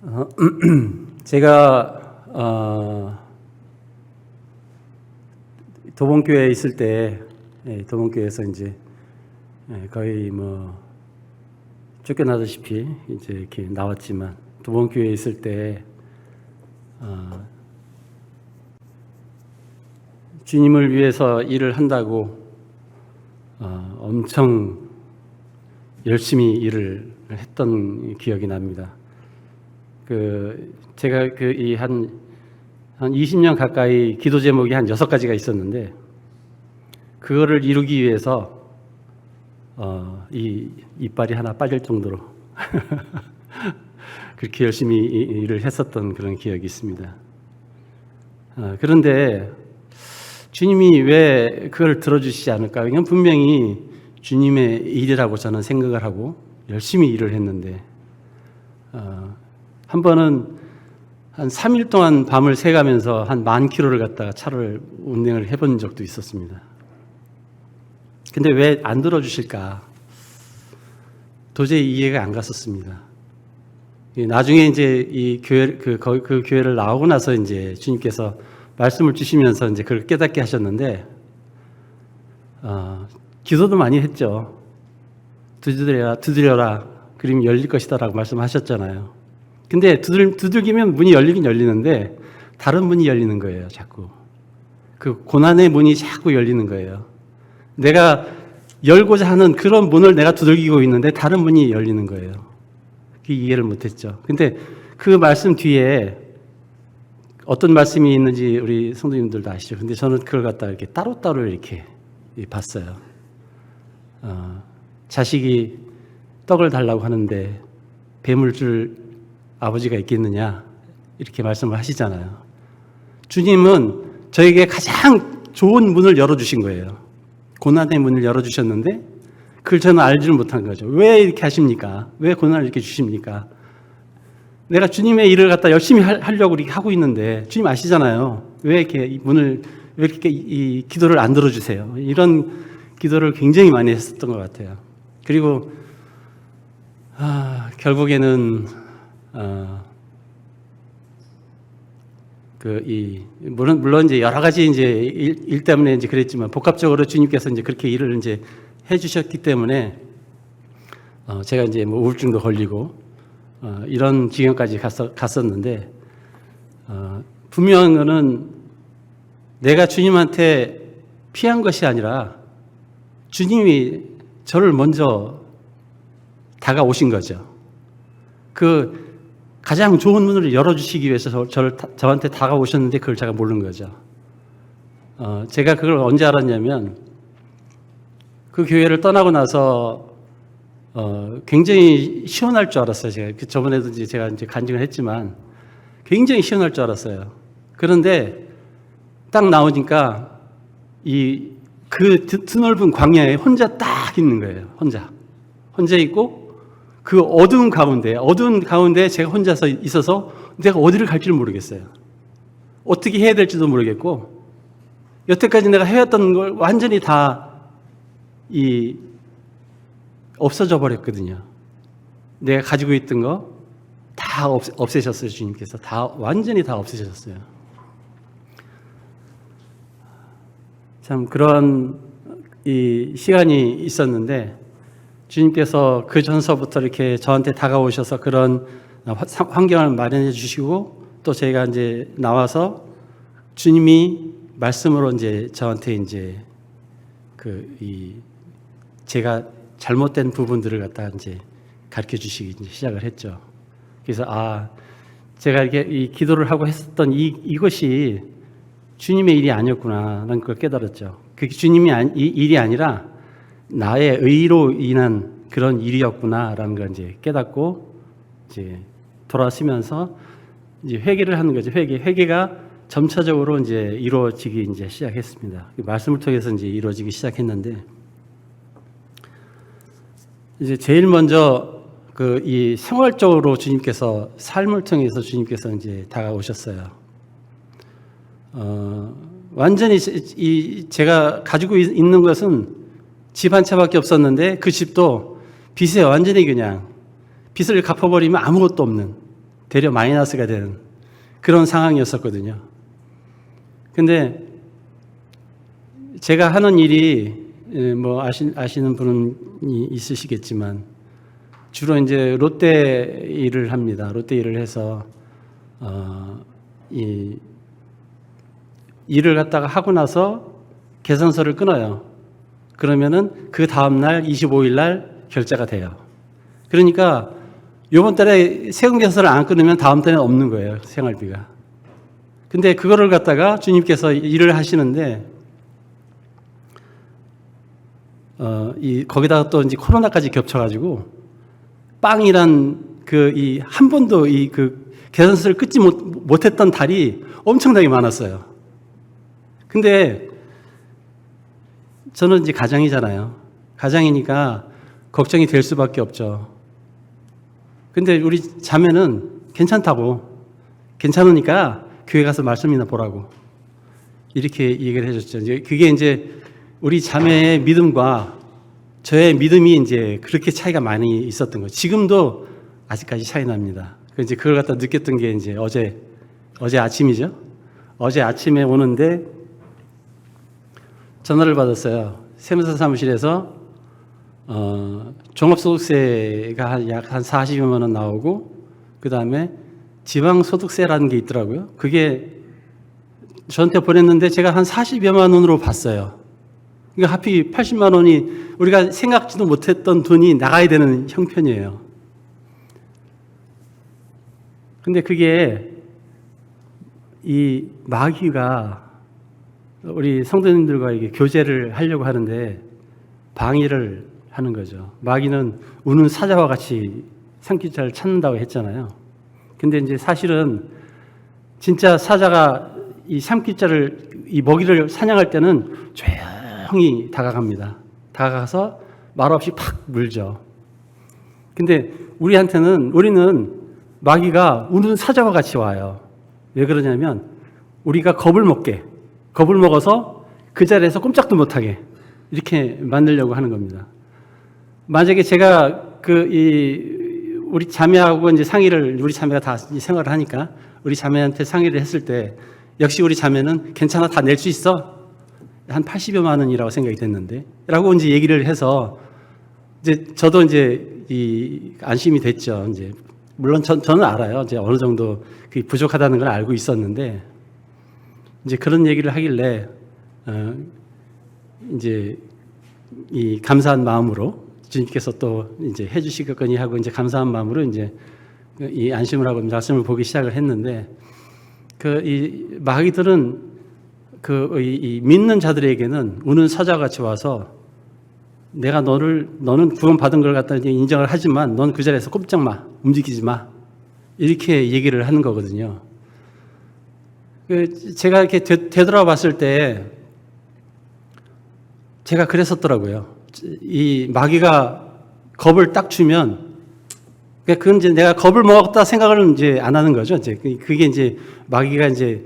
어, 제가 도봉교회에 있을 때, 도봉교회에서 이제 거의 뭐 쫓겨나다시피 이제 이렇게 나왔지만, 도봉교회에 있을 때 주님을 위해서 일을 한다고 엄청 열심히 일을 했던 기억이 납니다. 제가 한 20년 가까이 기도 제목이 한 6가지가 있었는데, 그거를 이루기 위해서 이 이빨이 하나 빠질 정도로 그렇게 열심히 일을 했었던 그런 기억이 있습니다. 그런데 주님이 왜 그걸 들어주시지 않을까? 그냥 분명히 주님의 일이라고 저는 생각을 하고 열심히 일을 했는데, 한 번은 한 3일 동안 밤을 새가면서 한 10,000km를 갖다가 차를 운행을 해본 적도 있었습니다. 근데 왜 안 들어주실까? 도저히 이해가 안 갔었습니다. 나중에 이제 이 교회, 그 교회를 나오고 나서 이제 주님께서 말씀을 주시면서 이제 그걸 깨닫게 하셨는데, 기도도 많이 했죠. 두드려라. 그러면 열릴 것이다라고 말씀하셨잖아요. 근데 두들기면 문이 열리긴 열리는데 다른 문이 열리는 거예요, 자꾸. 그 고난의 문이 자꾸 열리는 거예요. 내가 열고자 하는 그런 문을 내가 두들기고 있는데 다른 문이 열리는 거예요. 그 이해를 못했죠. 근데 그 말씀 뒤에 어떤 말씀이 있는지 우리 성도님들도 아시죠? 근데 저는 그걸 갖다 이렇게 따로따로 이렇게 봤어요. 자식이 떡을 달라고 하는데 뱀을 줄 아버지가 있겠느냐, 이렇게 말씀을 하시잖아요. 주님은 저에게 가장 좋은 문을 열어주신 거예요. 고난의 문을 열어주셨는데 그걸 저는 알지를 못한 거죠. 왜 이렇게 하십니까? 왜 고난을 이렇게 주십니까? 내가 주님의 일을 갖다 열심히 하려고 이렇게 하고 있는데 주님 아시잖아요. 왜 이렇게 왜 이렇게 이 기도를 안 들어주세요? 이런 기도를 굉장히 많이 했었던 것 같아요. 그리고 결국에는 물론 이제 여러 가지 이제 일 때문에 이제 그랬지만, 복합적으로 주님께서 이제 그렇게 일을 이제 해주셨기 때문에 제가 이제 뭐 우울증도 걸리고 이런 지경까지 갔었는데, 분명한 거는 내가 주님한테 피한 것이 아니라 주님이 저를 먼저 다가오신 거죠. 그 가장 좋은 문을 열어주시기 위해서 저한테 다가오셨는데 그걸 제가 모르는 거죠. 제가 그걸 언제 알았냐면, 그 교회를 떠나고 나서 굉장히 시원할 줄 알았어요. 제가 저번에도 제가 이제 간증을 했지만 굉장히 시원할 줄 알았어요. 그런데 딱 나오니까 그 드넓은 광야에 혼자 딱 있는 거예요. 혼자 있고, 그 어두운 가운데 제가 혼자서 있어서 내가 어디를 갈지를 모르겠어요. 어떻게 해야 될지도 모르겠고, 여태까지 내가 해왔던 걸 완전히 다 없어져 버렸거든요. 내가 가지고 있던 거 다 없애셨어요. 주님께서 완전히 다 없애셨어요. 참 그런 이 시간이 있었는데, 주님께서 그 전서부터 이렇게 저한테 다가오셔서 그런 환경을 마련해 주시고, 또 제가 이제 나와서 주님이 말씀으로 이제 저한테 이제 제가 잘못된 부분들을 갖다 이제 가르쳐 주시기 시작을 했죠. 그래서 제가 이렇게 이 기도를 하고 했었던 이것이 주님의 일이 아니었구나, 라는 걸 깨달았죠. 그게 주님의 일이 아니라 나의 의로 인한 그런 일이었구나라는 걸 이제 깨닫고, 이제 돌아서면서 이제 회개를 하는 거죠. 회개가 점차적으로 이제 이루어지기 이제 시작했습니다. 말씀을 통해서 이제 이루어지기 시작했는데, 이제 제일 먼저 이 생활적으로 주님께서, 삶을 통해서 주님께서 이제 다가오셨어요. 완전히 제가 가지고 있는 것은 집 한 채밖에 없었는데, 그 집도 빚에 완전히 그냥 빚을 갚아버리면 아무것도 없는 되려 마이너스가 되는 그런 상황이었었거든요. 근데 제가 하는 일이 뭐 아시는 분은 있으시겠지만 주로 이제 롯데 일을 합니다. 롯데 일을 해서 이 일을 갖다가 하고 나서 계산서를 끊어요. 그러면은 그 다음 날 25일 날 결제가 돼요. 그러니까 이번 달에 세금 계산서를 안 끊으면 다음 달에는 없는 거예요. 생활비가. 근데 그거를 갖다가 주님께서 일을 하시는데 거기다가 또 이제 코로나까지 겹쳐가지고 빵이란 한 번도 계산서를 끊지 못했던 달이 엄청나게 많았어요. 근데 저는 이제 가장이잖아요. 가장이니까 걱정이 될 수밖에 없죠. 근데 우리 자매는 괜찮으니까 교회 가서 말씀이나 보라고 이렇게 얘기를 해줬죠. 그게 이제 우리 자매의 믿음과 저의 믿음이 이제 그렇게 차이가 많이 있었던 거죠. 지금도 아직까지 차이 납니다. 이제 그걸 갖다 느꼈던 게 이제 어제 아침이죠. 어제 아침에 오는데 전화를 받았어요. 세무사 사무실에서 종합소득세가 약 한 40여만 원 나오고 그 다음에 지방소득세라는 게 있더라고요. 그게 저한테 보냈는데 제가 한 40여만 원으로 봤어요. 그러니까 하필 80만 원이 우리가 생각지도 못했던 돈이 나가야 되는 형편이에요. 근데 그게 이 마귀가 우리 성도님들과 이게 교제를 하려고 하는데 방해를 하는 거죠. 마귀는 우는 사자와 같이 삼킬자를 찾는다고 했잖아요. 근데 이제 사실은 진짜 사자가 이 삼킬자를 이 먹이를 사냥할 때는 조용히 다가갑니다. 다가가서 말없이 팍 물죠. 근데 우리는 마귀가 우는 사자와 같이 와요. 왜 그러냐면 우리가 겁을 먹어서 그 자리에서 꼼짝도 못하게 이렇게 만들려고 하는 겁니다. 만약에 제가 우리 자매하고 이제 우리 자매가 다 생활을 하니까 우리 자매한테 상의를 했을 때 역시 우리 자매는 괜찮아, 다 낼 수 있어. 한 80여만 원이라고 생각이 됐는데 라고 이제 얘기를 해서 이제 저도 이제 안심이 됐죠. 이제 물론 저는 알아요. 이제 어느 정도 부족하다는 걸 알고 있었는데 이제 그런 얘기를 하길래 이제 이 감사한 마음으로 주님께서 또 이제 해주시겠거니 하고 이제 감사한 마음으로 이제 이 안심을 하고 말씀을 보기 시작을 했는데 이 마귀들은 이 믿는 자들에게는 우는 사자같이 와서 내가 너는 구원 받은 걸 갖다 인정을 하지만 넌 그 자리에서 꼼짝 마, 움직이지 마 이렇게 얘기를 하는 거거든요. 제가 이렇게 되돌아봤을 때 제가 그랬었더라고요. 이 마귀가 겁을 딱 주면 그건 이제 내가 겁을 먹었다 생각을 이제 안 하는 거죠. 이제 그게 이제 마귀가 이제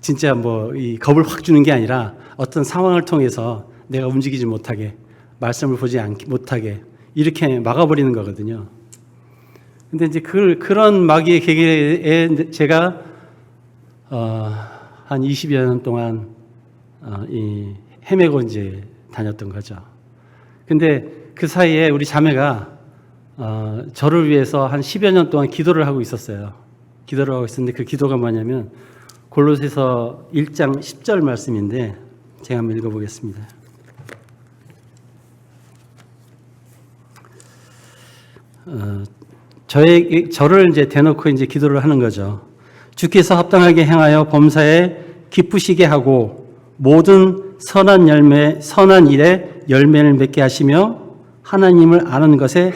진짜 이 겁을 확 주는 게 아니라 어떤 상황을 통해서 내가 움직이지 못하게 말씀을 보지 못하게 이렇게 막아버리는 거거든요. 근데 이제 그런 마귀의 계기에 제가 한 20여 년 동안 헤매고 이제 다녔던 거죠. 근데 그 사이에 우리 자매가 저를 위해서 한 10여 년 동안 기도를 하고 있었어요. 기도를 하고 있었는데 그 기도가 뭐냐면 골로새서 1장 10절 말씀인데 제가 한번 읽어보겠습니다. 저를 이제 대놓고 이제 기도를 하는 거죠. 주께서 합당하게 행하여 범사에 기쁘시게 하고 모든 선한 일에 열매를 맺게 하시며 하나님을 아는 것에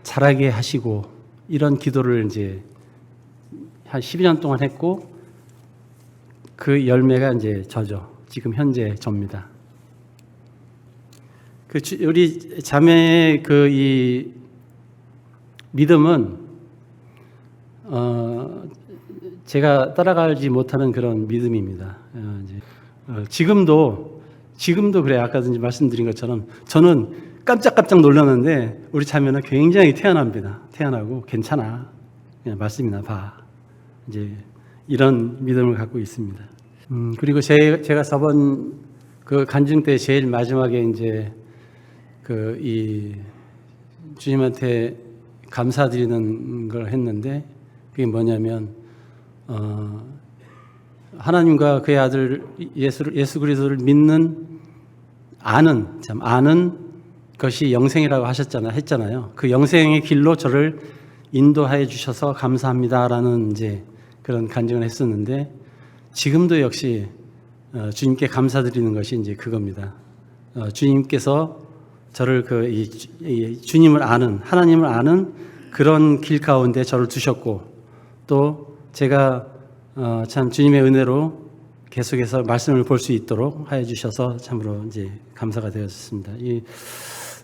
자라게 하시고 이런 기도를 이제 한 12년 동안 했고 그 열매가 이제 저죠. 지금 현재 접니다. 우리 자매의 이 믿음은 제가 따라가지 못하는 그런 믿음입니다. 지금도 그래요. 아까 말씀드린 것처럼 저는 깜짝깜짝 놀랐는데 우리 자매는 굉장히 태연합니다. 태연하고 괜찮아. 그냥 말씀이나 봐. 이제 이런 믿음을 갖고 있습니다. 그리고 제가 저번 그 간증 때 제일 마지막에 이제 이 주님한테 감사드리는 걸 했는데, 그게 뭐냐면 하나님과 그의 아들 예수 그리스도를 믿는 아는 것이 영생이라고 했잖아요. 그 영생의 길로 저를 인도하여 주셔서 감사합니다라는 이제 그런 간증을 했었는데, 지금도 역시 주님께 감사드리는 것이 이제 그겁니다. 주님께서 저를 주님을 아는, 하나님을 아는 그런 길 가운데 저를 두셨고, 또 제가 참 주님의 은혜로 계속해서 말씀을 볼 수 있도록 하여 주셔서 참으로 이제 감사가 되었습니다.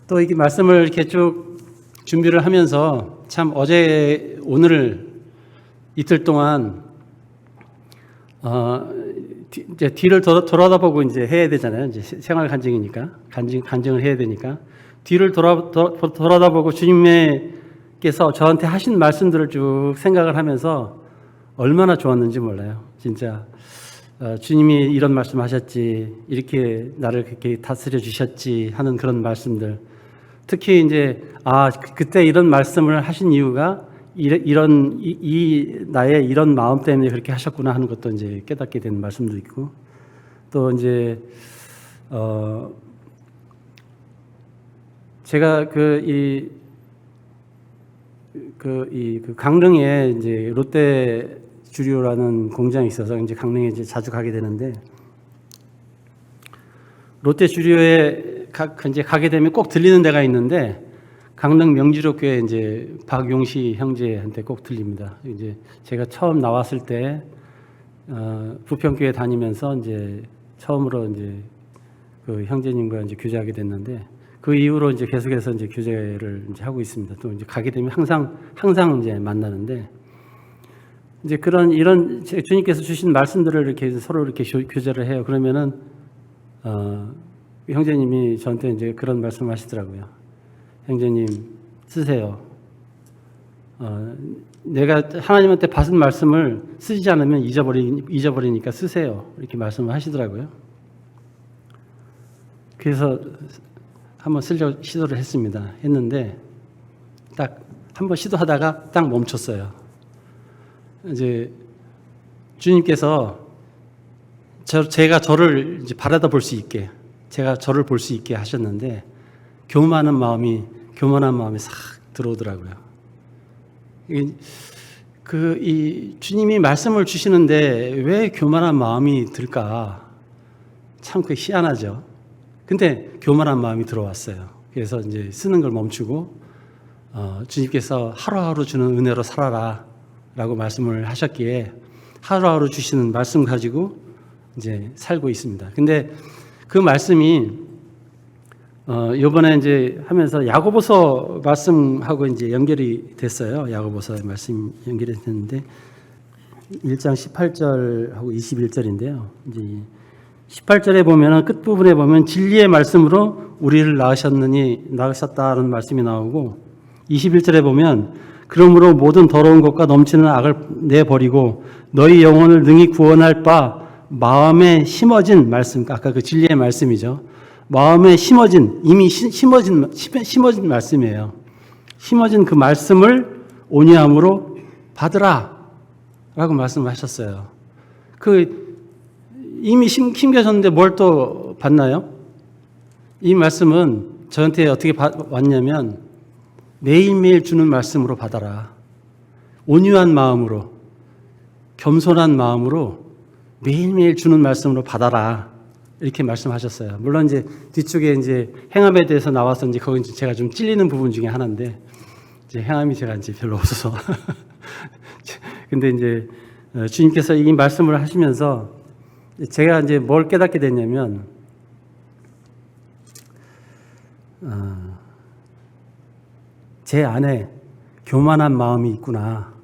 또 이게 말씀을 이렇게 쭉 준비를 하면서 참 어제 오늘 이틀 동안 이제 뒤를 돌아다보고 이제 해야 되잖아요. 이제 생활 간증이니까 간증을 해야 되니까 뒤를 돌아다보고 주님께서 저한테 하신 말씀들을 쭉 생각을 하면서 얼마나 좋았는지 몰라요. 진짜 주님이 이런 말씀하셨지, 이렇게 나를 그렇게 다스려 주셨지 하는 그런 말씀들. 특히 이제 그때 이런 말씀을 하신 이유가 나의 이런 마음 때문에 그렇게 하셨구나 하는 것도 이제 깨닫게 되는 말씀도 있고, 또 이제 제가 강릉에 이제 롯데 주류라는 공장이 있어서 이제 강릉에 이제 자주 가게 되는데, 롯데 주류에 이제 가게 되면 꼭 들리는 데가 있는데, 강릉 명지로교회 이제 박용시 형제한테 꼭 들립니다. 이제 제가 처음 나왔을 때 부평교회 다니면서 이제 처음으로 이제 그 형제님과 이제 교제하게 됐는데, 그 이후로 이제 계속해서 이제 교제를 이제 하고 있습니다. 또 이제 가게 되면 항상 이제 만나는데, 이제 이런 주님께서 주신 말씀들을 이렇게 서로 이렇게 교제를 해요. 그러면은 형제님이 저한테 이제 그런 말씀을 하시더라고요. 형제님 쓰세요. 내가 하나님한테 받은 말씀을 쓰지 않으면 잊어버리니까 쓰세요. 이렇게 말씀을 하시더라고요. 그래서 한번 쓰려고 시도를 했는데 딱 한번 시도하다가 딱 멈췄어요. 이제 주님께서 제가 저를 이제 바라다 볼 수 있게, 제가 저를 볼 수 있게 하셨는데, 교만한 마음이 싹 들어오더라고요. 이 주님이 말씀을 주시는데 왜 교만한 마음이 들까? 참 그 희한하죠. 근데 교만한 마음이 들어왔어요. 그래서 이제 쓰는 걸 멈추고 주님께서 하루하루 주는 은혜로 살아라 라고 말씀을 하셨기에 하루하루 주시는 말씀 가지고 이제 살고 있습니다. 근데 그 말씀이 요번에 이제 하면서 야고보서 말씀하고 이제 연결이 됐어요. 야고보서 말씀 연결이 됐는데 1장 18절하고 21절인데요. 이제 18절에 보면은 끝부분에 보면 진리의 말씀으로 우리를 낳으셨다는 말씀이 나오고, 21절에 보면 그러므로 모든 더러운 것과 넘치는 악을 내버리고 너희 영혼을 능히 구원할 바 마음에 심어진 말씀, 아까 그 진리의 말씀이죠. 마음에 심어진, 이미 심어진 말씀이에요. 심어진 그 말씀을 온유함으로 받으라 라고 말씀하셨어요. 이미 심겨졌는데 뭘 또 받나요? 이 말씀은 저한테 어떻게 왔냐면 매일매일 주는 말씀으로 받아라. 온유한 마음으로, 겸손한 마음으로 매일매일 주는 말씀으로 받아라. 이렇게 말씀하셨어요. 물론 이제 뒤쪽에 이제 행함에 대해서 나와서 이제 거기 제가 좀 찔리는 부분 중에 하나인데, 이제 행함이 제가 이제 별로 없어서. 근데 이제 주님께서 이 말씀을 하시면서 제가 이제 뭘 깨닫게 됐냐면, 제 안에 교만한 마음이 있구나.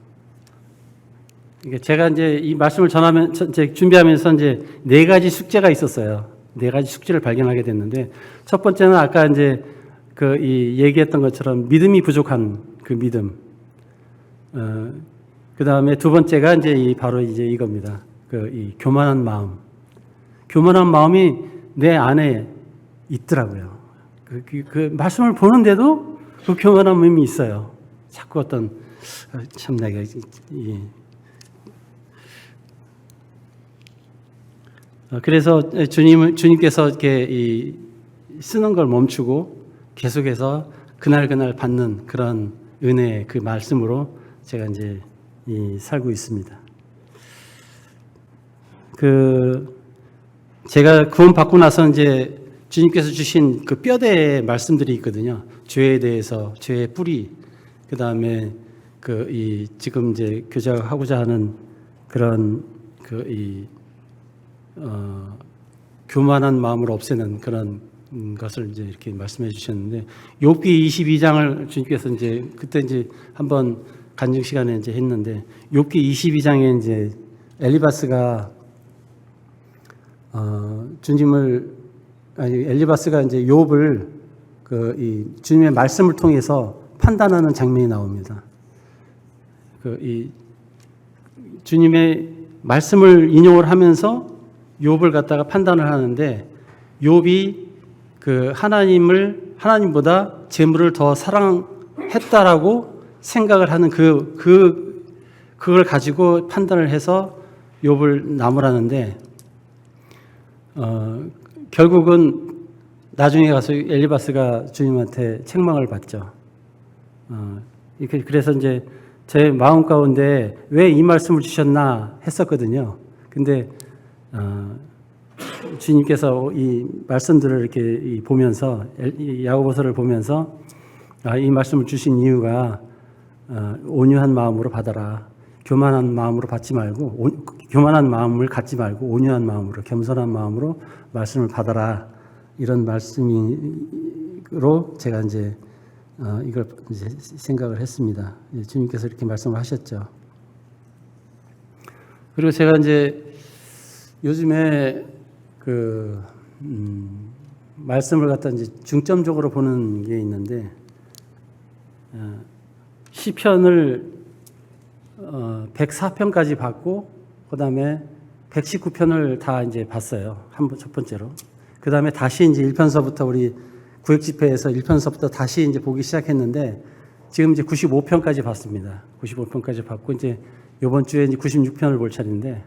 제가 이제 이 말씀을 준비하면서 이제 4가지 숙제가 있었어요. 4가지 숙제를 발견하게 됐는데, 첫 번째는 아까 이제 얘기했던 것처럼 믿음이 부족한 그 믿음. 그 다음에 두 번째가 이제 바로 이제 이겁니다. 이 교만한 마음. 교만한 마음이 내 안에 있더라고요. 그 말씀을 보는데도 그 교만한 마음이 있어요. 자꾸 어떤, 참 내가, 그래서 주님께서 이렇게 쓰는 걸 멈추고 계속해서 그날 받는 그런 은혜의 그 말씀으로 제가 이제 살고 있습니다. 제가 구원받고 나서 이제 주님께서 주신 그 뼈대의 말씀들이 있거든요. 죄에 대해서, 죄의 뿌리, 그 다음에 지금 이제 교제하고자 하는 그런 교만한 마음을 없애는 그런 것을 이제 이렇게 말씀해 주셨는데, 욥기 22장을 주님께서 이제 그때 이제 한번 간증 시간에 이제 했는데, 욥기 22장에 이제 엘리바스가 엘리바스가 이제 욥을 이 주님의 말씀을 통해서 판단하는 장면이 나옵니다. 주님의 말씀을 인용을 하면서 욥을 갖다가 판단을 하는데, 욥이 하나님보다 재물을 더 사랑했다라고 생각을 하는 그걸 가지고 판단을 해서 욥을 나무라는데, 결국은 나중에 가서 엘리바스가 주님한테 책망을 받죠. 그래서 이제 제 마음 가운데 왜 이 말씀을 주셨나 했었거든요. 근데 주님께서 이 말씀들을 이렇게 보면서, 야고보서를 보면서 이 말씀을 주신 이유가 온유한 마음으로 받아라. 교만한 마음으로 받지 말고, 교만한 마음을 갖지 말고 온유한 마음으로, 겸손한 마음으로 말씀을 받아라. 이런 말씀으로 제가 이제 이걸 이제 생각을 했습니다. 주님께서 이렇게 말씀을 하셨죠. 그리고 제가 이제 요즘에 말씀을 갖다 이제 중점적으로 보는 게 있는데, 시편을 104편까지 봤고, 그 다음에 119편을 다 이제 봤어요. 첫 번째로. 그 다음에 다시 이제 1편서부터 우리 구역 집회에서 1편서부터 다시 이제 보기 시작했는데, 지금 이제 95편까지 봤습니다. 95편까지 봤고, 이제 이번 주에 이제 96편을 볼 차례인데,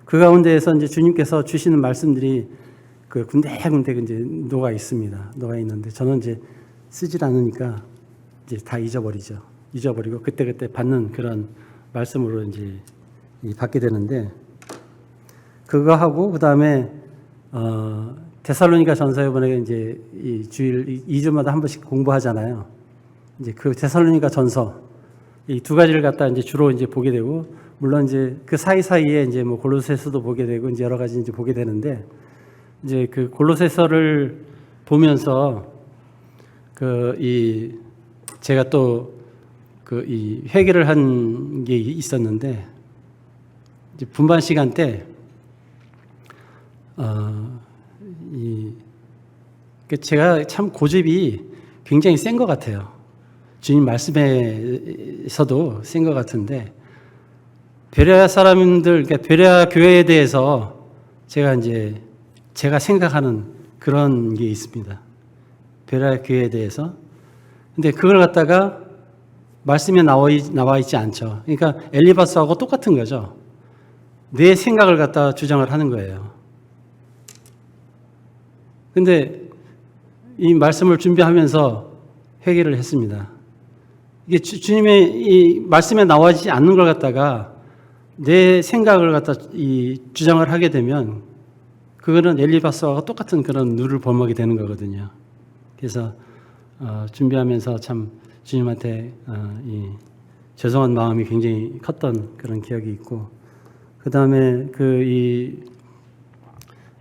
그 가운데에서 이제 주님께서 주시는 말씀들이 군데군데 이제 녹아 있습니다. 녹아 있는데, 저는 이제 쓰질 않으니까 이제 다 잊어버리고 그때그때 받는 그런 말씀으로 이제 받게 되는데, 그거 하고, 그 다음에, 데살로니가 전서 이번에 이제 이 주일 2주마다 한 번씩 공부하잖아요. 이제 그 데살로니가 전서, 이 두 가지를 갖다 이제 주로 이제 보게 되고, 물론 이제 그 사이사이에 이제 뭐 골로새서도 보게 되고, 이제 여러 가지 이제 보게 되는데, 이제 그 골로새서를 보면서 제가 또 이 회개를 한 게 있었는데, 이제 분반 시간 때 제가 참 고집이 굉장히 센 것 같아요. 주님 말씀에서도 센 것 같은데, 베레아 사람들, 그러니까 베레아 교회에 대해서 제가 생각하는 그런 게 있습니다. 베레아 교회에 대해서. 근데 그걸 갖다가 말씀에 나와 있지 않죠. 그러니까 엘리바스하고 똑같은 거죠. 내 생각을 갖다 주장을 하는 거예요. 근데 이 말씀을 준비하면서 회개를 했습니다. 이게 주님의 이 말씀에 나와 있지 않는 걸 갖다가 내 생각을 갖다 주장을 하게 되면, 그거는 엘리바스와 똑같은 그런 누를 범하게 되는 거거든요. 그래서 준비하면서 참 주님한테 죄송한 마음이 굉장히 컸던 그런 기억이 있고, 그 다음에 이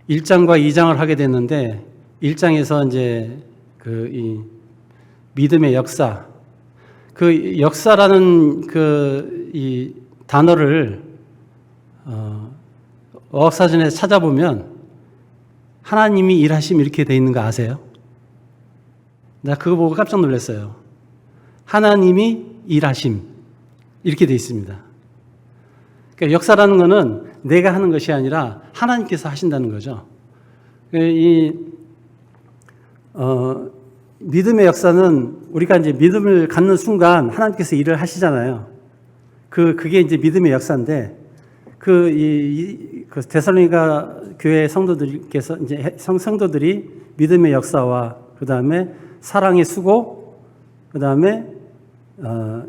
1장과 2장을 하게 됐는데, 1장에서 이제 이 믿음의 역사, 그 역사라는 이 단어를 어학사전에서 찾아보면 하나님이 일하심 이렇게 돼 있는 거 아세요? 나 그거 보고 깜짝 놀랐어요. 하나님이 일하심. 이렇게 돼 있습니다. 그러니까 역사라는 것은 내가 하는 것이 아니라 하나님께서 하신다는 거죠. 믿음의 역사는 우리가 이제 믿음을 갖는 순간 하나님께서 일을 하시잖아요. 그게 이제 믿음의 역사인데, 그 데살로니가 교회 성도들께서 이제 성도들이 믿음의 역사와 그 다음에 사랑의 수고, 그 다음에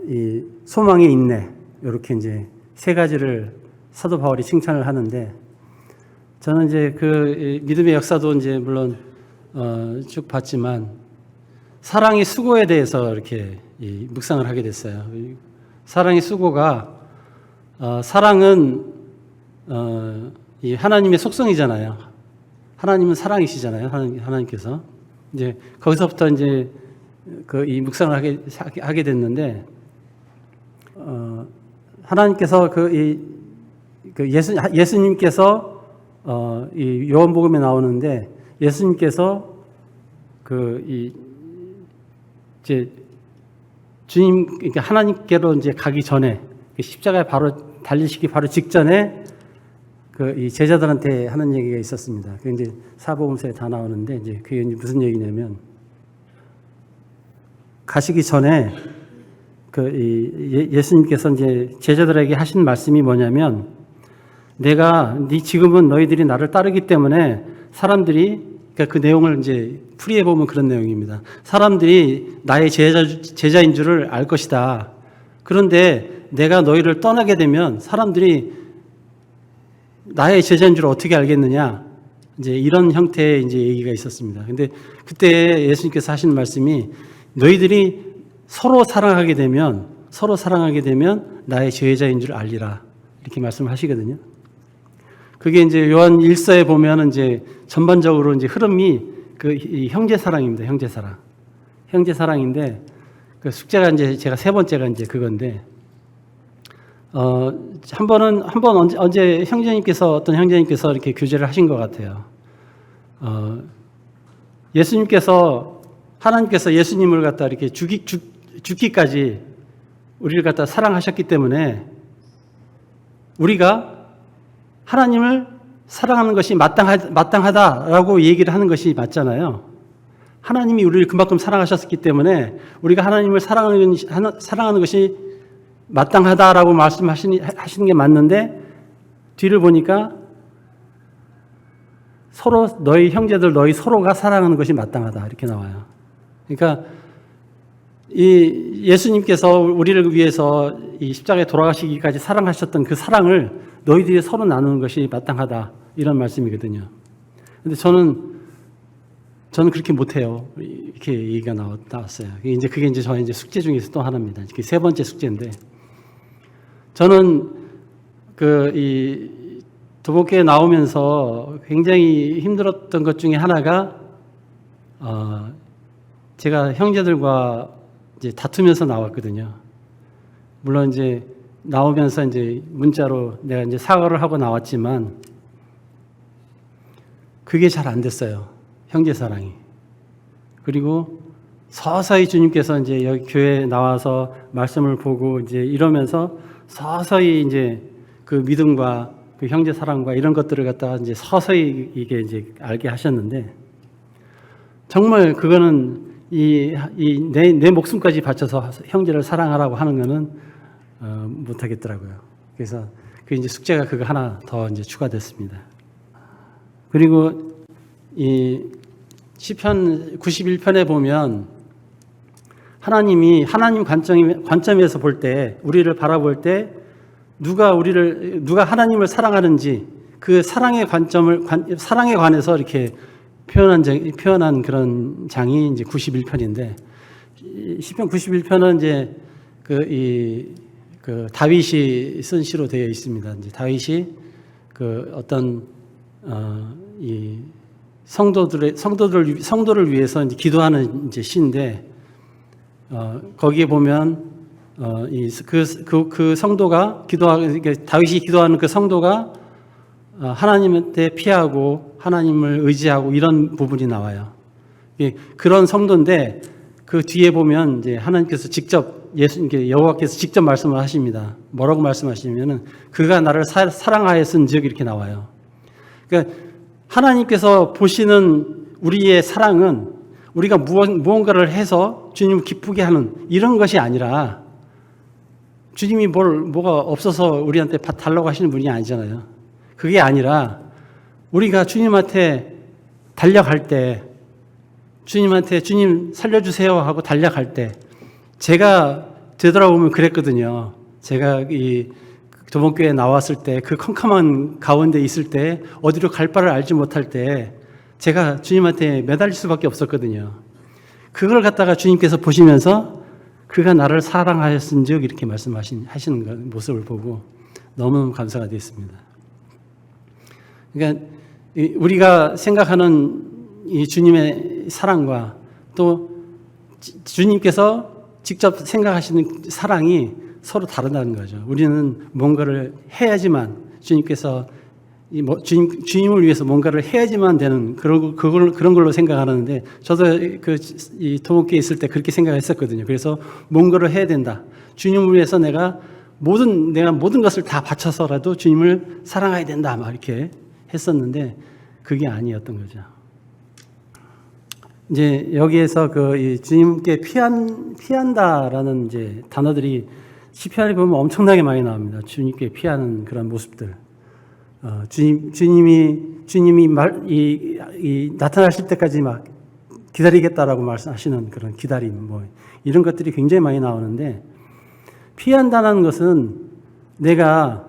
이 소망의 인내, 이렇게 이제 세 가지를 사도 바울이 칭찬을 하는데, 저는 이제 그 믿음의 역사도 이제 물론 쭉 봤지만 사랑의 수고에 대해서 이렇게 묵상을 하게 됐어요. 사랑의 수고가 사랑은 이 하나님의 속성이잖아요. 하나님은 사랑이시잖아요. 하나님께서 이제 거기서부터 이제 이 묵상을 하게 됐는데, 하나님께서 예수님께서 이 요한복음에 나오는데, 예수님께서 이제 주님, 그러니까 하나님께로 이제 가기 전에, 십자가에 바로 달리시기 바로 직전에 이 제자들한테 하는 얘기가 있었습니다. 그게 이제 사복음서에 다 나오는데, 이제 그게 무슨 얘기냐면, 가시기 전에 예수님께서 이제 제자들에게 하신 말씀이 뭐냐면, 지금은 너희들이 나를 따르기 때문에 사람들이, 그러니까 그 내용을 이제 풀이해 보면 그런 내용입니다. 사람들이 나의 제자인 줄을 알 것이다. 그런데 내가 너희를 떠나게 되면 사람들이 나의 제자인 줄 어떻게 알겠느냐? 이제 이런 형태의 이제 얘기가 있었습니다. 근데 그때 예수님께서 하신 말씀이, 너희들이 서로 사랑하게 되면 나의 제자인 줄 알리라. 이렇게 말씀을 하시거든요. 그게 이제 요한 1서에 보면은 이제 전반적으로 이제 흐름이 이 형제 사랑입니다. 형제 사랑인데, 그 숙제가 이제 제가 세 번째가 이제 그건데, 한 번 언제 어떤 형제님께서 이렇게 교제를 하신 것 같아요. 하나님께서 예수님을 갖다 이렇게 죽기까지 우리를 갖다 사랑하셨기 때문에 우리가 하나님을 사랑하는 것이 마땅하다라고 얘기를 하는 것이 맞잖아요. 하나님이 우리를 그만큼 사랑하셨기 때문에 우리가 하나님을 사랑하는 것이 마땅하다라고 말씀하시는 게 맞는데, 뒤를 보니까 서로 너희 형제들 너희 서로가 사랑하는 것이 마땅하다 이렇게 나와요. 그러니까 이 예수님께서 우리를 위해서 이 십자가에 돌아가시기까지 사랑하셨던 그 사랑을 너희들이 서로 나누는 것이 마땅하다, 이런 말씀이거든요. 근데 저는 그렇게 못해요. 이렇게 얘기가 나왔어요. 이제 그게 이제 저의 이제 숙제 중에서 또 하나입니다. 그게 세 번째 숙제인데, 저는 이 도복교에 나오면서 굉장히 힘들었던 것 중에 하나가, 제가 형제들과 이제 다투면서 나왔거든요. 물론 이제 나오면서 이제 문자로 내가 이제 사과를 하고 나왔지만, 그게 잘 안 됐어요. 형제 사랑이. 그리고 서서히 주님께서 이제 여기 교회에 나와서 말씀을 보고 이제 이러면서 서서히 이제 그 믿음과 그 형제 사랑과 이런 것들을 갖다가 이제 서서히 이게 이제 알게 하셨는데, 정말 그거는 내 목숨까지 바쳐서 형제를 사랑하라고 하는 거는 못 하겠더라고요. 그래서 그 이제 숙제가 그거 하나 더 이제 추가됐습니다. 그리고 이 시편 91편에 보면 하나님 관점에서 볼 때, 우리를 바라볼 때 누가 하나님을 사랑하는지 그 사랑에 관해서 이렇게 표현한 그런 장이 이제 91편인데, 시편 91편은 이제 그 다윗이 쓴 시로 되어 있습니다. 이제 다윗이 어떤 이 성도를 위해서 이제 기도하는 이제 시인데, 거기에 보면 그 성도가 다윗이 기도하는 그 성도가 하나님한테 피하고 하나님을 의지하고 이런 부분이 나와요. 그런 성도인데, 그 뒤에 보면 이제 하나님께서 직접 여호와께서 직접 말씀을 하십니다. 뭐라고 말씀하시냐면은 그가 나를 사랑하였은즉 이렇게 나와요. 그러니까 하나님께서 보시는 우리의 사랑은 우리가 무언가를 해서 주님을 기쁘게 하는 이런 것이 아니라 주님이 뭐가 없어서 우리한테 달라고 하시는 분이 아니잖아요. 그게 아니라 우리가 주님한테 달려갈 때 주님한테 주님 살려주세요 하고 달려갈 때 제가 되돌아보면 그랬거든요. 제가 이 도봉교회에 나왔을 때 그 컴컴한 가운데 있을 때 어디로 갈 바를 알지 못할 때 제가 주님한테 매달릴 수밖에 없었거든요. 그걸 갖다가 주님께서 보시면서 그가 나를 사랑하였은즉 이렇게 말씀하시는 모습을 보고 너무너무 감사가 되었습니다. 그러니까 우리가 생각하는 이 주님의 사랑과 또 주님께서 직접 생각하시는 사랑이 서로 다르다는 거죠. 우리는 뭔가를 해야지만 주님께서 주님을 위해서 뭔가를 해야지만 되는 그런 걸로 생각하는데 저도 이 토목교에 있을 때 그렇게 생각했었거든요. 그래서 뭔가를 해야 된다. 주님을 위해서 내가 모든 것을 다 바쳐서라도 주님을 사랑해야 된다. 막 이렇게 했었는데 그게 아니었던 거죠. 이제 여기에서 이 주님께 피한다라는 이제 단어들이 시편에 보면 엄청나게 많이 나옵니다. 주님께 피하는 그런 모습들. 주님이 나타나실 때까지 막 기다리겠다라고 말씀하시는 그런 기다림, 이런 것들이 굉장히 많이 나오는데, 피한다는 것은 내가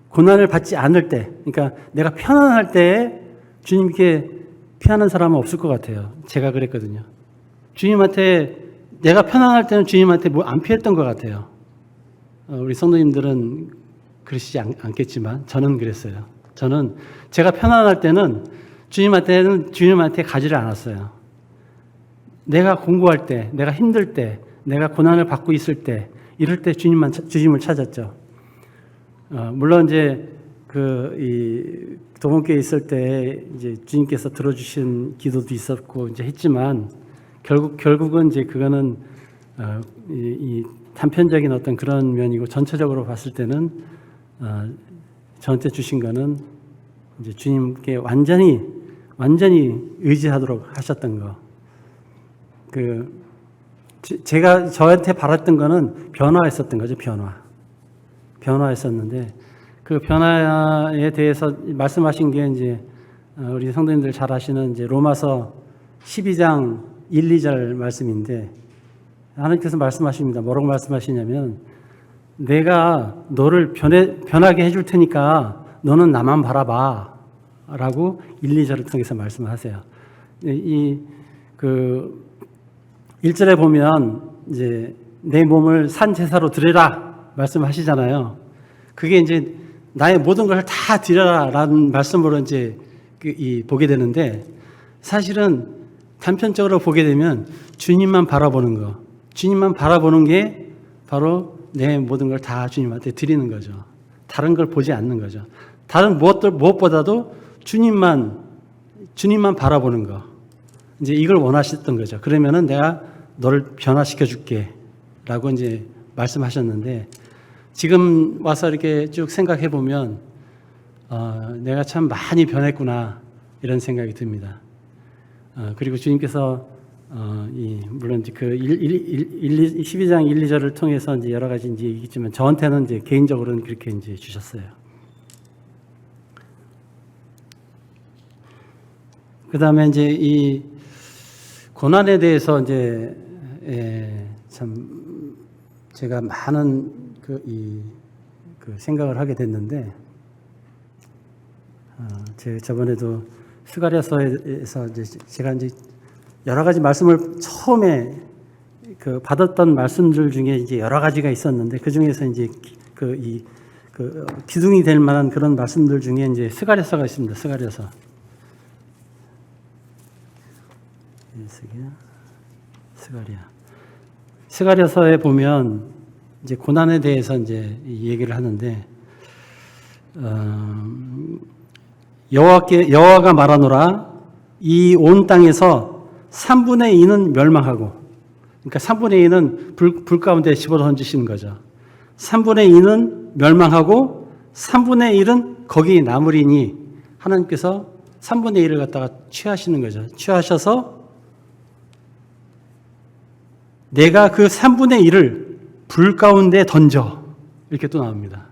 고난을 받지 않을 때, 그러니까 내가 편안할 때 주님께 피하는 사람은 없을 것 같아요. 제가 그랬거든요. 내가 편안할 때는 주님한테 안 피했던 것 같아요. 우리 성도님들은 그러시지 않겠지만 저는 그랬어요. 저는 제가 편안할 때는 주님한테 가지를 않았어요. 내가 공부할 때, 내가 힘들 때, 내가 고난을 받고 있을 때, 이럴 때 주님을 찾았죠. 물론 이제 이 도봉교에 있을 때 이제 주님께서 들어주신 기도도 있었고 이제 했지만 결국은 이제 그거는 이 단편적인 어떤 그런 면이고 전체적으로 봤을 때는 저한테 주신 거는 이제 주님께 완전히 의지하도록 하셨던 거. 제가 저한테 바랐던 거는 변화했었던 거죠. 변화했었는데 그 변화에 대해서 말씀하신 게 이제 우리 성도님들 잘 아시는 이제 로마서 12장 1, 2절 말씀인데 하나님께서 말씀하십니다. 뭐라고 말씀하시냐면 내가 너를 변하게 해줄 테니까 너는 나만 바라봐 라고 1, 2절을 통해서 말씀하세요. 1절에 보면 이제 내 몸을 산 제사로 드려라 말씀하시잖아요. 그게 이제 나의 모든 걸 다 드려라 라는 말씀으로 이제 보게 되는데 사실은 단편적으로 보게 되면 주님만 바라보는 거, 주님만 바라보는 게 바로 내 모든 걸 다 주님한테 드리는 거죠. 다른 걸 보지 않는 거죠. 다른 무엇보다도 주님만 바라보는 거. 이제 이걸 원하셨던 거죠. 그러면은 내가 너를 변화시켜 줄게 라고 이제 말씀하셨는데 지금 와서 이렇게 쭉 생각해 보면 내가 참 많이 변했구나 이런 생각이 듭니다. 그리고 주님께서 물론 이제 12장 1, 2절을 통해서 이제 여러 가지 이제 얘기했지만 저한테는 이제 개인적으로는 그렇게 이제 주셨어요. 그 다음에 이제 이 고난에 대해서 이제 참 제가 많은 그 생각을 하게 됐는데 저번에도 스가랴서에서 이제 제가 이제 여러 가지 말씀을 처음에 받았던 말씀들 중에 이제 여러 가지가 있었는데 그 중에서 이제 기둥이 될 만한 그런 말씀들 중에 이제 스가랴서가 있습니다. 스가랴서에 보면 이제 고난에 대해서 이제 얘기를 하는데 여호와가 말하노라 이 온 땅에서 3분의 2는 멸망하고 그러니까 3분의 2는 불 가운데 집어 던지시는 거죠. 3분의 2는 멸망하고 3분의 1은 거기 남으리니 하나님께서 3분의 1을 갖다가 취하시는 거죠. 취하셔서 내가 그 3분의 1을 불 가운데 던져. 이렇게 또 나옵니다.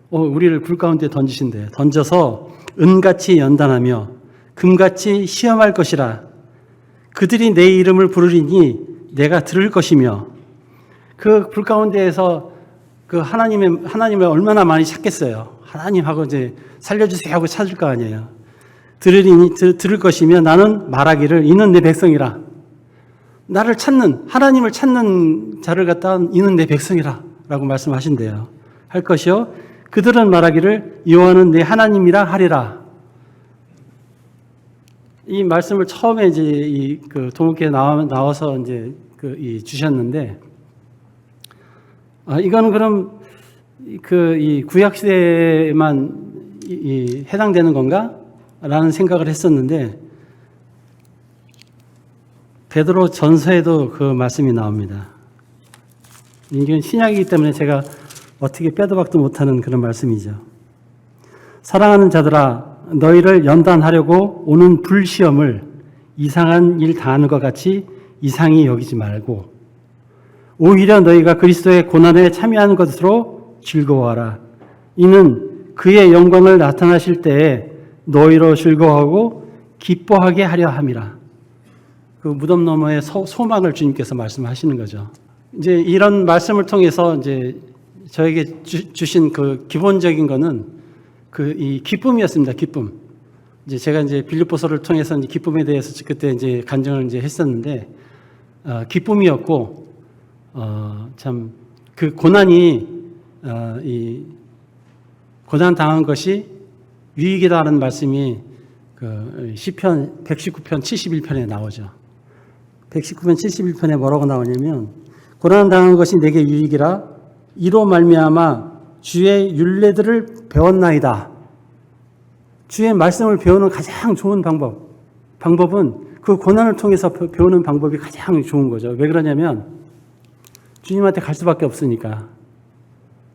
우리를 불 가운데 던지신대요. 던져서 은같이 연단하며 금같이 시험할 것이라. 그들이 내 이름을 부르리니 내가 들을 것이며. 그 불 가운데에서 그 하나님을 얼마나 많이 찾겠어요. 하나님하고 이제 살려주세요 하고 찾을 거 아니에요. 들을 것이며 나는 말하기를 이는 내 백성이라. 나를 찾는, 하나님을 찾는 자를 갖다 이는 내 백성이라 라고 말씀하신대요. 할 것이요. 그들은 말하기를 여호와는 내 하나님이라 하리라. 이 말씀을 처음에 이제 그 도목교에 나와서 이제 주셨는데, 이거는 그럼 이 구약 시대에만 해당되는 건가? 라는 생각을 했었는데, 베드로 전서에도 그 말씀이 나옵니다. 이건 신약이기 때문에 제가 어떻게 빼도 박도 못하는 그런 말씀이죠. 사랑하는 자들아, 너희를 연단하려고 오는 불시험을 이상한 일 당하는 것 같이 이상히 여기지 말고 오히려 너희가 그리스도의 고난에 참여하는 것으로 즐거워하라. 이는 그의 영광을 나타나실 때에 너희로 즐거워하고 기뻐하게 하려 함이라. 그 무덤 너머의 소망을 주님께서 말씀하시는 거죠. 이제 이런 말씀을 통해서 이제 저에게 주신 그 기본적인 거는 이 기쁨이었습니다. 기쁨. 이제 제가 이제 빌립보서를 통해서 이제 기쁨에 대해서 그때 이제 간증을 이제 했었는데, 기쁨이었고, 참, 그 고난이, 이 고난 당한 것이 유익이다 하는 말씀이 그 시편 119편 71편에 나오죠. 119편 71편에 뭐라고 나오냐면, 고난 당한 것이 내게 유익이라 이로 말미암아 주의 율례들을 배웠나이다. 주의 말씀을 배우는 가장 좋은 방법은 그 고난을 통해서 배우는 방법이 가장 좋은 거죠. 왜 그러냐면 주님한테 갈 수밖에 없으니까.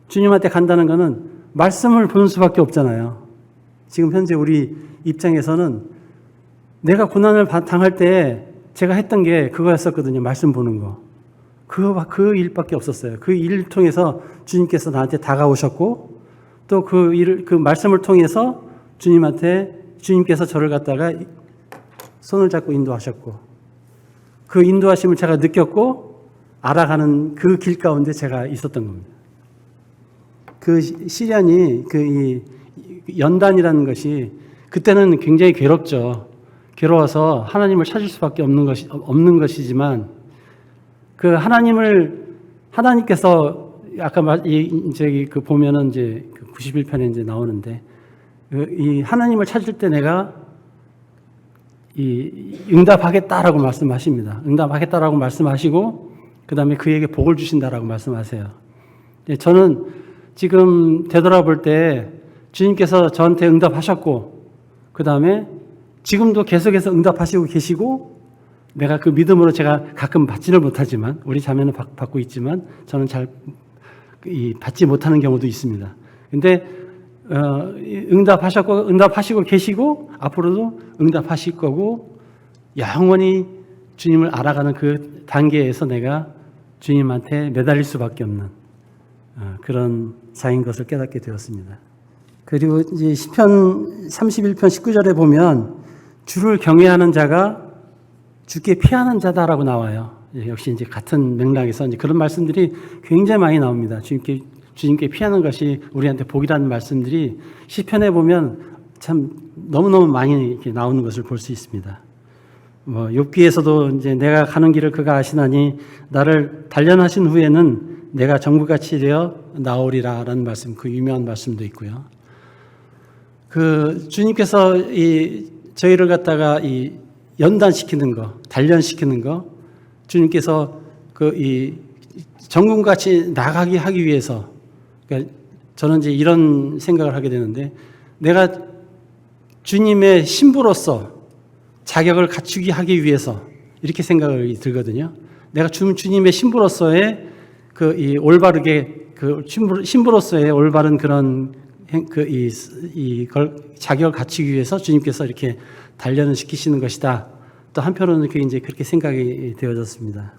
주님한테 간다는 것은 말씀을 보는 수밖에 없잖아요. 지금 현재 우리 입장에서는 내가 고난을 당할 때 제가 했던 게 그거였었거든요. 말씀 보는 거. 그 일밖에 없었어요. 그 일을 통해서 주님께서 나한테 다가오셨고, 또 그 말씀을 통해서 주님께서 저를 갖다가 손을 잡고 인도하셨고, 그 인도하심을 제가 느꼈고, 알아가는 그 길 가운데 제가 있었던 겁니다. 그 시련이, 이 연단이라는 것이, 그때는 굉장히 괴롭죠. 괴로워서 하나님을 찾을 수밖에 없는 것이지만, 그 하나님께서 아까 보면은 이제 91편에 이제 나오는데, 이 하나님을 찾을 때 내가 응답하겠다라고 말씀하십니다. 응답하겠다라고 말씀하시고, 그 다음에 그에게 복을 주신다라고 말씀하세요. 저는 지금 되돌아볼 때 주님께서 저한테 응답하셨고, 그 다음에 지금도 계속해서 응답하시고 계시고, 내가 그 믿음으로 제가 가끔 받지를 못하지만, 우리 자매는 받고 있지만, 저는 잘 받지 못하는 경우도 있습니다. 근데, 응답하시고 계시고, 앞으로도 응답하실 거고, 영원히 주님을 알아가는 그 단계에서 내가 주님한테 매달릴 수밖에 없는 그런 자인 것을 깨닫게 되었습니다. 그리고 이제 시편 31편 19절에 보면, 주를 경외하는 자가 주께 피하는 자다라고 나와요. 역시 이제 같은 맥락에서 이제 그런 말씀들이 굉장히 많이 나옵니다. 주님께 피하는 것이 우리한테 복이라는 말씀들이 시편에 보면 참 너무너무 많이 이렇게 나오는 것을 볼 수 있습니다. 욥기에서도 이제 내가 가는 길을 그가 아시나니 나를 단련하신 후에는 내가 정부같이 되어 나오리라라는 말씀, 그 유명한 말씀도 있고요. 그 주님께서 저희를 갖다가 연단시키는 거, 단련시키는 거, 주님께서 정금같이 나가게 하기 위해서, 그러니까 저는 이제 이런 생각을 하게 되는데, 내가 주님의 신부로서 자격을 갖추게 하기 위해서 이렇게 생각이 들거든요. 내가 주님의 신부로서의 이 올바르게 신부로서의 올바른 그런 자격을 갖추기 위해서 주님께서 이렇게 단련을 시키시는 것이다. 또 한편으로는 이제 그렇게 생각이 되어졌습니다.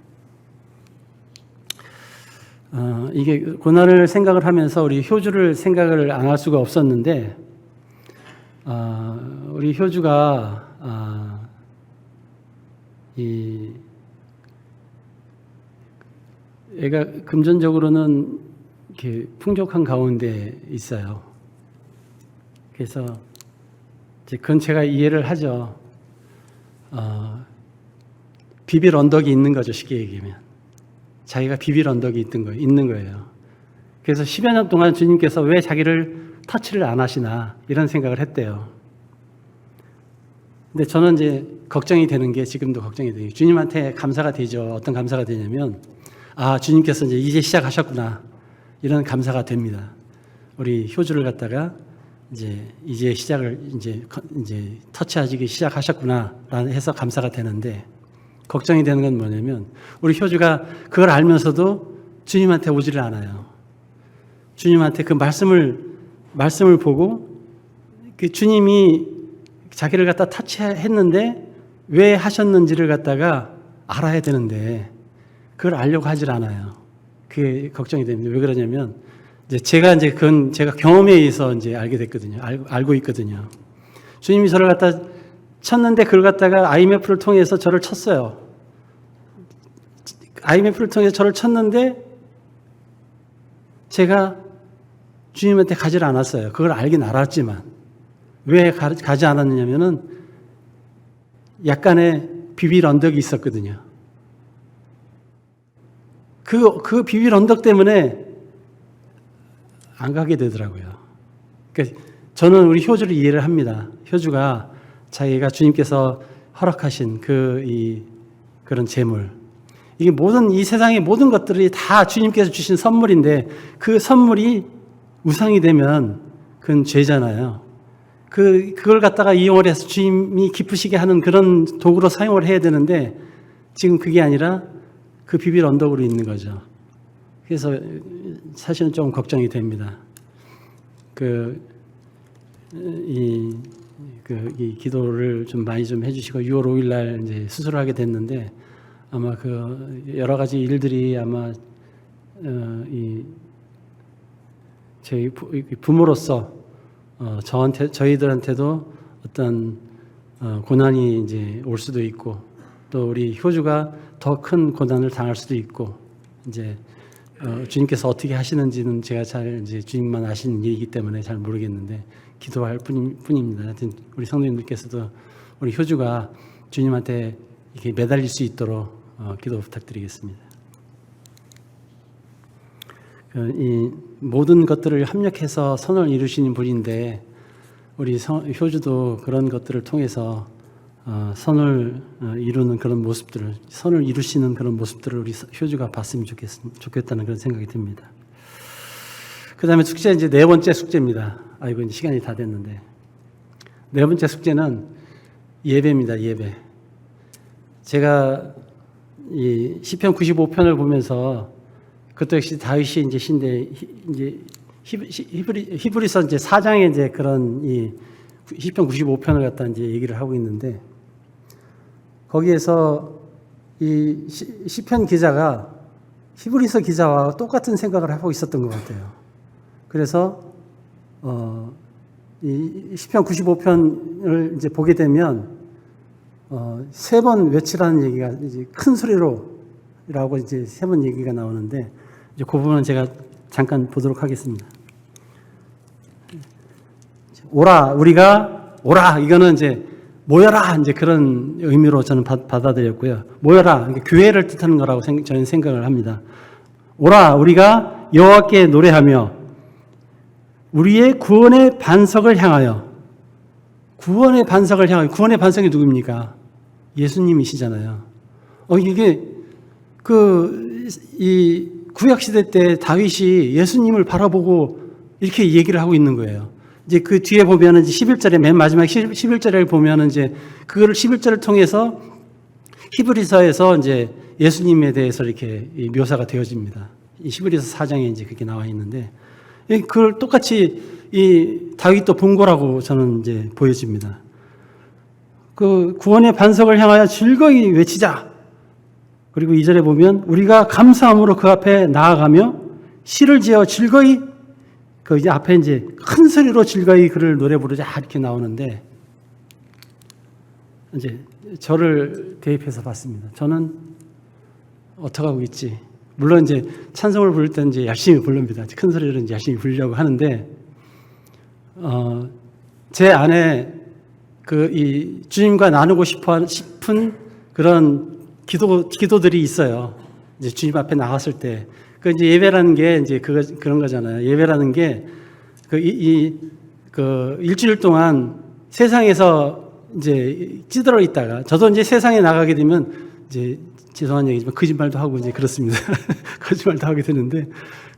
이게 고난을 생각을 하면서 우리 효주를 생각을 안 할 수가 없었는데, 우리 효주가 애가 금전적으로는 이렇게 풍족한 가운데 있어요. 그래서 이제 그건 제가 이해를 하죠. 비빌 언덕이 있는 거죠, 쉽게 얘기하면. 자기가 비빌 언덕이 있는 거예요. 그래서 10여 년 동안 주님께서 왜 자기를 터치를 안 하시나 이런 생각을 했대요. 근데 저는 이제 걱정이 되는 게, 지금도 걱정이 돼요. 주님한테 감사가 되죠. 어떤 감사가 되냐면, 주님께서 이제 시작하셨구나, 이런 감사가 됩니다. 우리 효주를 갖다가 이제 시작을 이제 터치하기 시작하셨구나 해서 감사가 되는데, 걱정이 되는 건 뭐냐면, 우리 효주가 그걸 알면서도 주님한테 오지를 않아요. 주님한테 그 말씀을 보고 그 주님이 자기를 갖다 터치했는데 왜 하셨는지를 갖다가 알아야 되는데 그걸 알려고 하질 않아요. 그게 걱정이 됩니다. 왜 그러냐면, 그건 제가 경험에 의해서 알게 됐거든요. 알고 있거든요. 주님이 저를 갖다 쳤는데 그걸 갖다가 IMF를 통해서 저를 쳤어요. IMF를 통해서 저를 쳤는데 제가 주님한테 가지를 않았어요. 그걸 알긴 알았지만 왜 가지 않았느냐면은 약간의 비빌 언덕이 있었거든요. 그 비빌 언덕 때문에 안 가게 되더라고요. 그러니까 저는 우리 효주를 이해를 합니다. 효주가 자기가 주님께서 허락하신 그런 재물, 이게 이 세상의 모든 것들이 다 주님께서 주신 선물인데 그 선물이 우상이 되면 그건 죄잖아요. 그걸 갖다가 이용을 해서 주님이 기쁘시게 하는 그런 도구로 사용을 해야 되는데 지금 그게 아니라 그 비빌 언덕으로 있는 거죠. 그래서 사실은 좀 걱정이 됩니다. 이 기도를 좀 많이 좀 해주시고 6월 5일 날 이제 수술을 하게 됐는데 아마 여러 가지 일들이 아마 저희 부모로서 저희들한테도 어떤 고난이 이제 올 수도 있고 또 우리 효주가 더 큰 고난을 당할 수도 있고 이제 주님께서 어떻게 하시는지는 제가 이제 주님만 아시는 일이기 때문에 잘 모르겠는데 기도할 뿐입니다. 하여튼 우리 성도님들께서도 우리 효주가 주님한테 이렇게 매달릴 수 있도록 기도 부탁드리겠습니다. 이 모든 것들을 합력해서 선을 이루시는 분인데 우리 효주도 그런 것들을 통해서 선을 이루는 그런 모습들을, 선을 이루시는 그런 모습들을 우리 효주가 봤으면 좋겠다는 그런 생각이 듭니다. 그 다음에 숙제, 이제 네 번째 숙제입니다. 아이고, 이제 시간이 다 됐는데. 네 번째 숙제는 예배입니다, 예배. 제가 이 시편 95편을 보면서 그것도 역시 다윗이 이제 시인데, 이제 히브리서 이제 4장에 이제 그런 이 시편 95편을 갖다 이제 얘기를 하고 있는데, 거기에서 이 시편 기자가 히브리서 기자와 똑같은 생각을 하고 있었던 것 같아요. 그래서 이 시편 95편을 이제 보게 되면 3번 외치라는 얘기가 이제 큰 소리로라고 이제 3번 얘기가 나오는데 이제 그 부분은 제가 잠깐 보도록 하겠습니다. 오라, 우리가 오라, 이거는 이제 모여라, 이제 그런 의미로 저는 받아들였고요. 모여라, 그러니까 교회를 뜻하는 거라고 저는 생각을 합니다. 오라, 우리가 여호와께 노래하며 우리의 구원의 반석을 향하여. 구원의 반석을 향하여. 구원의 반석이 누굽니까? 예수님이시잖아요. 이게 이 구약시대 때 다윗이 예수님을 바라보고 이렇게 얘기를 하고 있는 거예요. 이제 그 뒤에 보면은 11절에 맨 마지막 11절에 보면은 이제 그거를 11절을 통해서 히브리서에서 이제 예수님에 대해서 이렇게 묘사가 되어집니다. 이 히브리서 4장에 이제 그렇게 나와 있는데, 그걸 똑같이 이 다윗도 본 거라고 저는 이제 보여집니다. 그 구원의 반석을 향하여 즐거이 외치자. 그리고 2절에 보면 우리가 감사함으로 그 앞에 나아가며 시를 지어 즐거이, 그 이제 앞에 이제 큰 소리로 즐거이 그를 노래 부르자 이렇게 나오는데, 이제 저를 대입해서 봤습니다. 저는 어떻게 하고 있지? 물론 이제 찬송을 부를 때 이제 열심히 부릅니다. 큰 소리로 이제 열심히 부르려고 하는데, 제 안에 그 이 주님과 나누고 싶은 그런 기도들이 있어요. 이제 주님 앞에 나갔을 때, 그 이제 예배라는 게 이제 그런 거잖아요. 예배라는 게 그 일주일 동안 세상에서 이제 찌들어 있다가, 저도 이제 세상에 나가게 되면 이제 죄송한 얘기지만 거짓말도 하고 이제 그렇습니다. 거짓말도 하게 되는데,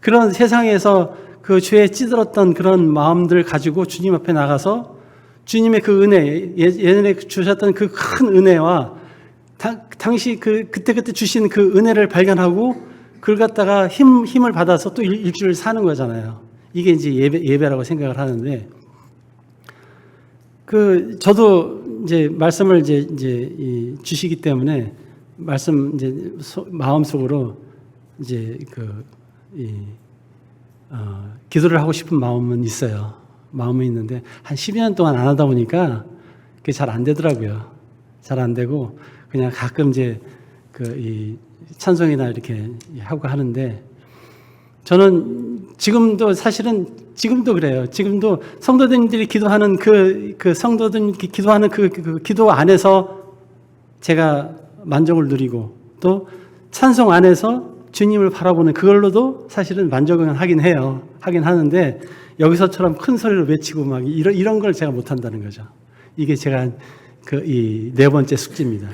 그런 세상에서 그 죄에 찌들었던 그런 마음들 가지고 주님 앞에 나가서 주님의 그 은혜, 예전에 주셨던 그 큰 은혜와 당시 그때 주신 그 은혜를 발견하고 그걸 갖다가 힘을 받아서 또 일주일 사는 거잖아요. 이게 이제 예배라고 생각을 하는데, 저도 이제 말씀을 이제 주시기 때문에 말씀 이제 마음속으로 이제 기도를 하고 싶은 마음은 있어요. 마음은 있는데 한 12년 동안 안 하다 보니까 그게 잘 안 되더라고요. 잘 안 되고 그냥 가끔 이제 이 찬송이나 이렇게 하고 하는데, 저는 지금도 그래요. 지금도 성도들이 기도하는 성도들 기도하는 그 기도 안에서 제가 만족을 누리고, 또 찬송 안에서 주님을 바라보는 그걸로도 사실은 만족은 하긴 해요. 하긴 하는데, 여기서처럼 큰 소리로 외치고 막 이런 걸 제가 못 한다는 거죠. 이게 제가 이 네 번째 숙제입니다.